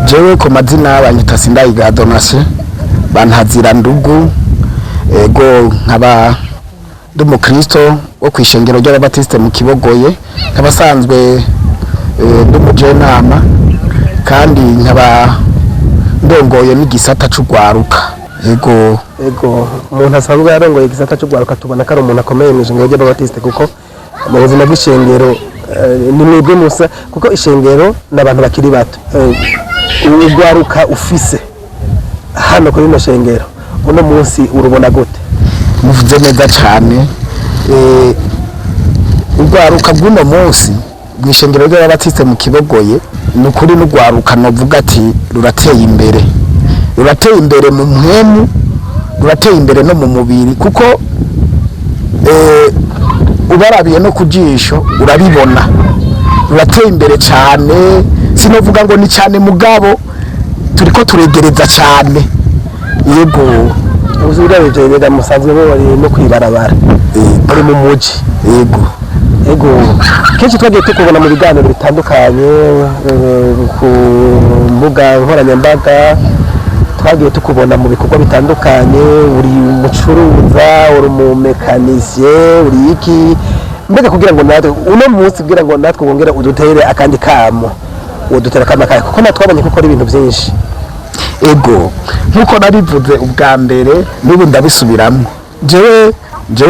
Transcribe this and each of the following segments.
jewe ku mazina banyita Sindayiga Donatien bantazira ndugu ego nkaba ndumukristo wo kwishengero ry'ababatiste mu Kibogoye kabasanzwe ndumujenama kandi nkaba ndongoye n'igisata c'ugwaruka ego umuntu asanzwe yarongoye igisata c'ugwaruka tubona ko ari umuntu akomeye mu ishengero ry'ababatiste kuko mu buzima bw'ishengero ni mwebwe musa kuko ishengero n'abantu bakiri bato ugwaruka ufise hano kuri ishengero uno munsi urubona gute? muvuze neza cyane ugwaruka bw'uno munsi mwishengero ry'ababatiste mu Kibogoye nukuri n'ugwaruka novuga ati rurateye imbere mu mpemu, rurateye imbere no mu mubiri kuko ubarabiye no kujisho urabibona rurateye imbere cyane, sinovuga ngo ni cyane mugabo turiko turegereza cyane. Yego ubuzira bije musanzwe bo bari no kwibarabara bari mu muji. Ego kenshi twagiye tukubona mu biganiro bitandukanye ku mbuga nkoranyambaga, twagiye tukubona mu bikorwa bitandukanye, uri umucuruza, uri umumekanisye, uri iki mbega kugira ngo natwe uno munsi kugira ngo natwe wongere udutere akandi kamo udutera kamakaye kuko natwabonye kuko ari ibintu byinshi. Ego nkuko nabivuze ubwa mbere n'ubu ndabisubiramo, jewe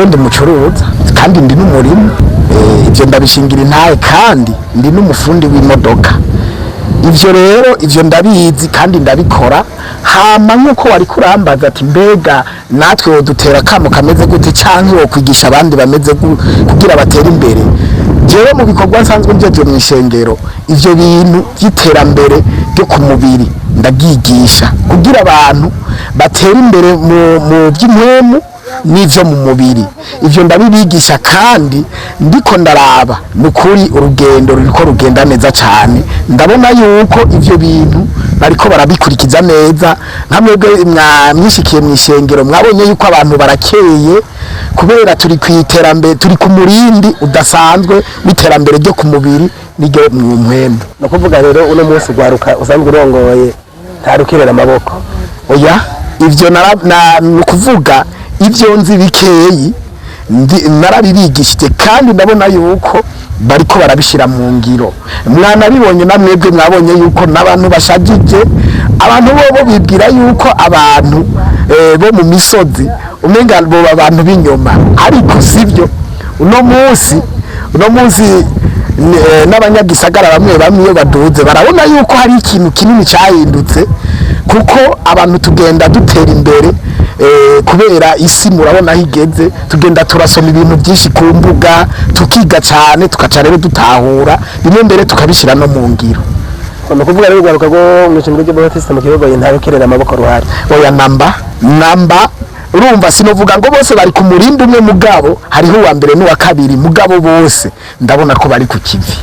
ndi mucuruza kandi ndi n'umurimo, ivyo ndabishingira intaye kandi ndi n'umufundi w'imodoka. Ivyo rero ivyo ndabizi kandi ndabikora. Hama nkuko wari kurambaza ati mbega natwe wodutera kamo kameze gute canke wo kwigisha abandi bameze kugira batera imbere. Jewe mu bikorwa nsanzwe njeje mu ishengero ivyo bintu by'iterambere byo ku mubiri ndagigisha kugira abantu batera imbere mu by'impemu n'ivyo mu mubiri. Ivyo ndabibigisha kandi ndiko ndaraba nukuri urugendo ruriko rugenda neza cyane, ndabona yuko ivyo bintu bariko barabikurikiza neza. Nkamwebwe mwamwishikiye mu ishengero mwabonye yuko abantu barakeye kubera turi kwiterambere, turi ku murindi udasanzwe w'iterambere ryo ku mubiri n'iryo mu mpemu. No kuvuga rero uno munsi gwaruka usanzwe urongoye ntarukirera amaboko. Oya ivyo nukuvuga ivyo nzi bikeyi narabibigishije kandi ndabona yuko bariko barabishira mu ngiro. Mwana bibonye namwebwe mwabonye yuko nabantu bashagije, abantu bo bibwira yuko abantu bo mu misozi umenga bo abantu b'inyuma, ariko sivyo. Uno munsi n'abanyagisagara bamwe iyo baduze barabona yuko hari ikintu kinini cyahindutse kuko abantu tugenda dutera imbere kubera isi murabona higeze, tugenda turasoma ibintu byinshi ku mbuga tukiga cyane tukaca rero dutahura bimwe mbere tukabishira no mu ngiro. No kuvuga rero gwaruka go mwishingiro ry'ababatiste mu Kibogoye ntarukerera amaboko ruhari. Oya namba urumva sinovuga ngo bose bari ku murindi umwe mugabo hariho uwa mbere n'uwa kabiri mugabo bose ndabona ko bari ku kivi.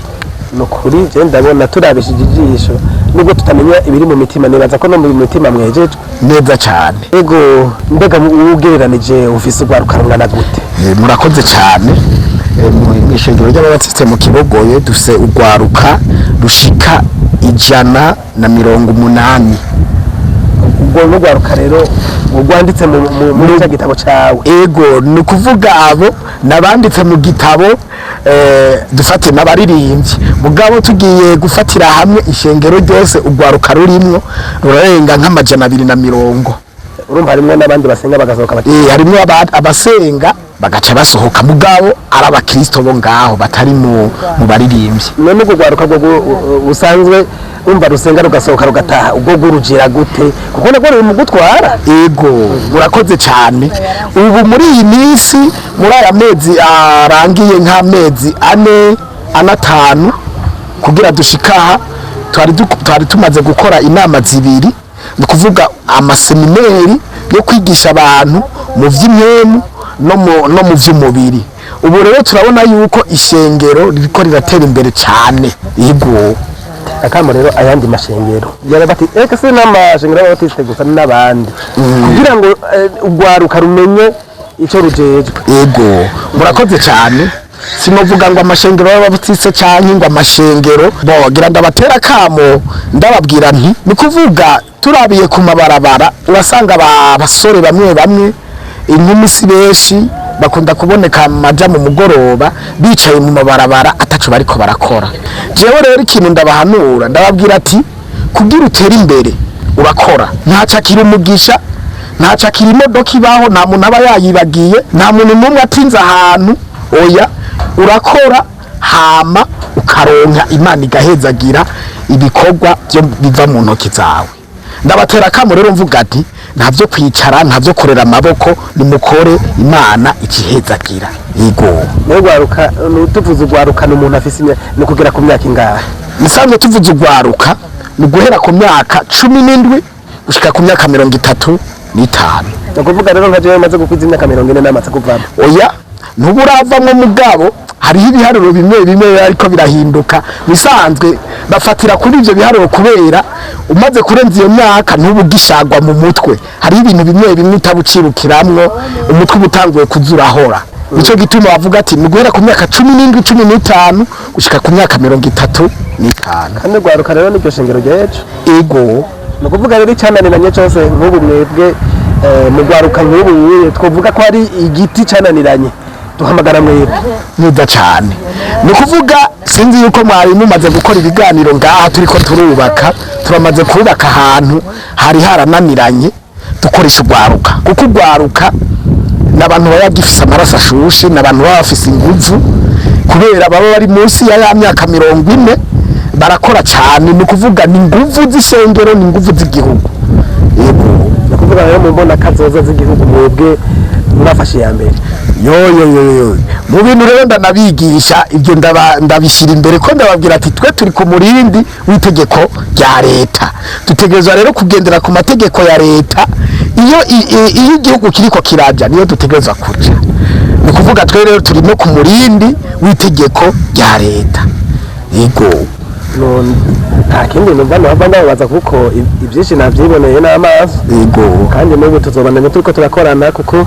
No kuri je ndabona turabishije ijisho nubwo tutamenya ibiri mu mitima, nibaza ko no mu mitima mwejeje neza cyane. Ego mbega ugereranije ufise ugwaruka rungana gute? Murakoze cyane. Mu ishengero ry'ababatiste mu Kibogoye dufise ugwaruka rushika 180. Ubwo n'ugwaruka rero ugwanditse mu gitabo cawe. Ego nukuvuga abo nabanditse mu gitabo dufate n'abaririmbyi mugabo tugiye gufatira hamwe ishengero ryose ugwaruka rurimwo rurarenga nk'220. Urumva harimo n'abandi basenga bagasohoka harimo abasenga bagaca basohoka mugabo ari abakristo bo ngaho batari mu baririmbyi. None ugwaruka usanzwe umva rusenga rugasohoka rugataha ubwo gurugira gute kuko nako ruri mu gutwara? Ego murakoze cyane. Ubu muri iyi minsi muri aya mezi arangiye nk'amezi 4-5 kugira dushikaha twari tumaze gukora inama zibiri, ni kuvuga amaseminari yo kwigisha abantu mu vy'impemu no mu vy'umubiri. Ubu rero turabona yuko ishengero ririko riratera imbere cyane. Yego akamo rero ayandi mashengero yarabati se n'amashengero y'abatiste gusa n'abandi kugira ngo ugwaruka rumenye ico rujejwe. Ego murakoze cyane. sinovuga ngo amashengero y'ababatise canke ngo amashengero bogira ndabatera kamo ndababwira nti ni kuvuga turabiye ku mabarabara urasanga abasore bamwe bamwe inkumi si benshi bakunda kuboneka maja mu mugoroba bicaye mu mabarabara ataco bariko barakora. Jewe rero ikintu ndabahanura ndababwira ati kugira utera imbere urakora, ntacakira umugisha, ntacakira imodoka ibaho, nta muntu aba yayibagiye, nta muntu n'umwe atinze ahantu, oya urakora hama ukaronka Imana igahezagira ibikorwa byo biva mu ntoki zawe. Ndabatera kamo rero mvuga ati ntavyo kwicara, ntavyo korera amaboko, nimukore Imana ikihezagira. Yego n'ugwaruka tuvuze ugwaruka n'umuntu afise no kugera ku myaka ingahe? Nisanzwe tuvuze ugwaruka ni guhera ku myaka 17 gushika ku myaka 35. No kuvuga rero nka jewe maze gukwiza imyaka 40 namaze kuvamo. Oya nuburavamwe mugabo hariho ibiharuro bimwe ariko birahinduka. Bisanzwe bafatira kuri ivyo biharuro kubera umaze kurenza iyo myaka ntubugishagwa mu mutwe. Hariho ibintu bimwe utabucirukiramwo umutwe ubutanguye kuzurahora. Nico gituma bavuga ati muguhera ku myaka 17 15 gushika ku myaka 35. Kandi gwaruka rero n'iryo shengero ryejo. Ego no kuvuga rero cyananiranye cyose nk'ubu mwebwe mu gwaruka nk'ubu twovuga ko ari igiti cyananiranye duhamagara mwebwe neza cyane. No kuvuga sinzi yuko mwari mumaze gukora ibiganiro ngaha turiko turamaze kubaka ahantu hari harananiranye dukoresha ugwaruka kuko ugwaruka n'abantu baba gifise amaraso ashushe, n'abantu baba bafise inguvu kubera baba bari munsi ya myaka 40 barakora cyane. Ni kuvuga ni inguvu z'ishengero, ni inguvu z'igihugu. Yego no kuvuga rero mu mbona kazoza z'igihugu mwebwe murafashe ya mbere. Yo mu bintu rero ndanabigisha ibyo ndabishira imbere ko ndababwira ati twe turi ku murindi w'itegeko rya leta, dutegerezwa rero kugendera ku mategeko ya leta. Iyo igihugu kiriko kiraja niyo dutegerezwa kuja. Ni kuvuga twe rero turi no ku murindi w'itegeko rya leta. Yego nta kindi numva baza kuko ibyinshi navyiboneye n'amaso. Yego kandi n'ubu tuzobana turiko turakorana kuko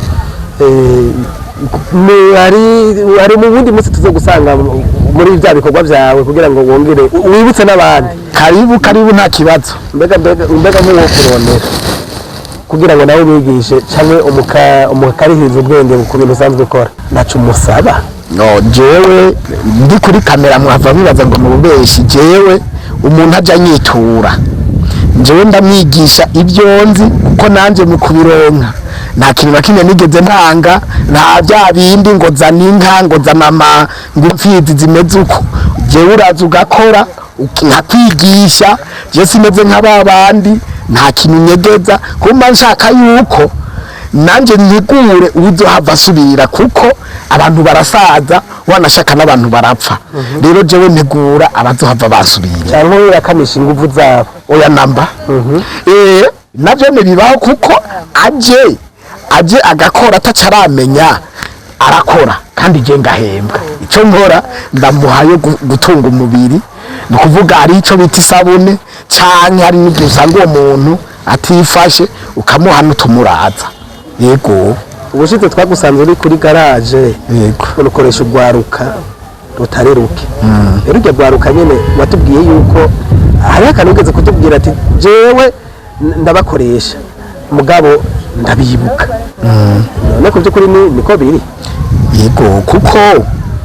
hari mu bundi munsi tuzogusanga muri bya bikorwa byawe kugira ngo wongere wibutse n'abandi. Karibu nta kibazo. Mbega nk'uwo kurondera kugira ngo nawe bigishe cyangwa umukarihiza ubwenge ku bintu usanzwe ukora nacu musaba. No jewe ndi kuri kamera mwava bibaza ngo mubeshi. Jewe umuntu aja nyitura, jewe ndamwigisha ibyo nzi kuko nanje mu kubironka nta kintu nakimwe nigeze ntanga, nta bya bindi ngo zana inka ngo zana ngumfizi zimeze uko. Jewe uraza ugakora nkakwigisha, je simeze nk'ababandi, nta kintu nyegeza kumba nshaka yuko nanje ntegure uzohava asubira kuko abantu barasaza wanashaka n'abantu barapfa. Rero jewe ntegura abazohava basubira cyangwa yakamisha inguvu zabo. Oya namba navyo nibibaho kuko aje agakora atacaramenya arakora kandi je ngahembwa. Ico nkora ndamuhaye gutunga umubiri, ni kuvuga ari ico bita isabune canke hari n'igihe usanga uwo muntu atifashe ukamuha n'utumuraza. Yego ubushitse twagusanze uri kuri garage. Yego ukoresha ugwaruka rutareruke. Rero ujya gwaruka nyene watubwiye yuko hari akanugeze kutubwira ati jewe ndabakoresha mugabo ndabibuka. None kubyo kuri niko biri. Yego kuko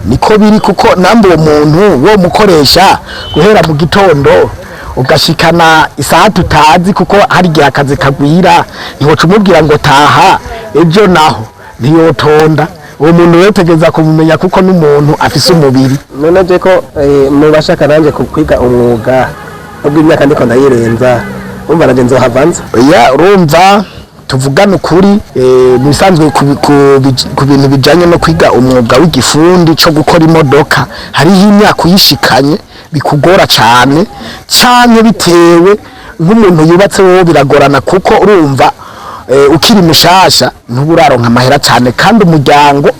niko biri kuko nambe uwo muntu wo mukoresha guhera mu gitondo ugashikana isaha tutazi kuko hari gihe akazi kagwira niho cumubwira ngo taha ejo naho ntiyotonda. Uwo muntu wetegeza kumumenya kuko n'umuntu afise umubiri. None je ko mubashaka nanje kwiga umwuga ubwo imyaka ndiko ndayirenza umva nanje nzohavanza. Oya urumva tuvugana ukuri bisanzwe ku bintu bijanye no kwiga umwuga w'igifundi cyo gukora imodoka hariho imyaka uyishikanye bikugora cyane bitewe nk'umuntu yubatse wowe biragorana kuko urumva ukiri mushasha ntuburaronka amahera cyane kandi umuryango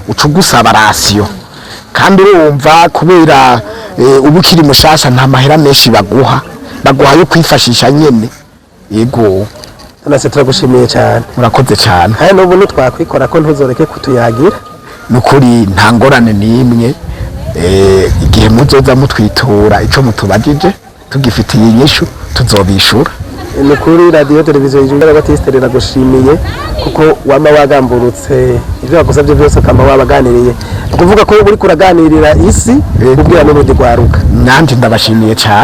ucugusaba rasiyo kandi urumva kubera ubukiri mushasha nta mahera menshi baguha yo kwifashisha nyene. Yego tunase turagushimiye cyane. Murakoze cyane. Haye n'ubu twakwikora ko ntuzoreke kutuyagira. nukuri nta ngorane n'imwe igihe muzoza mutwitura ico mutubajije tugifitiye inyishu tuzobishura. Ni kuri radiyo televiziyo y'Ijwi Batiste riragushimiye kuko wama wagamburutse ibyo bagusabye byose ukama wabaganiriye, ukuvuga ko uri kuraganirira isi ubwira n'urundi rwaruka. Nanje ndabashimiye cyane.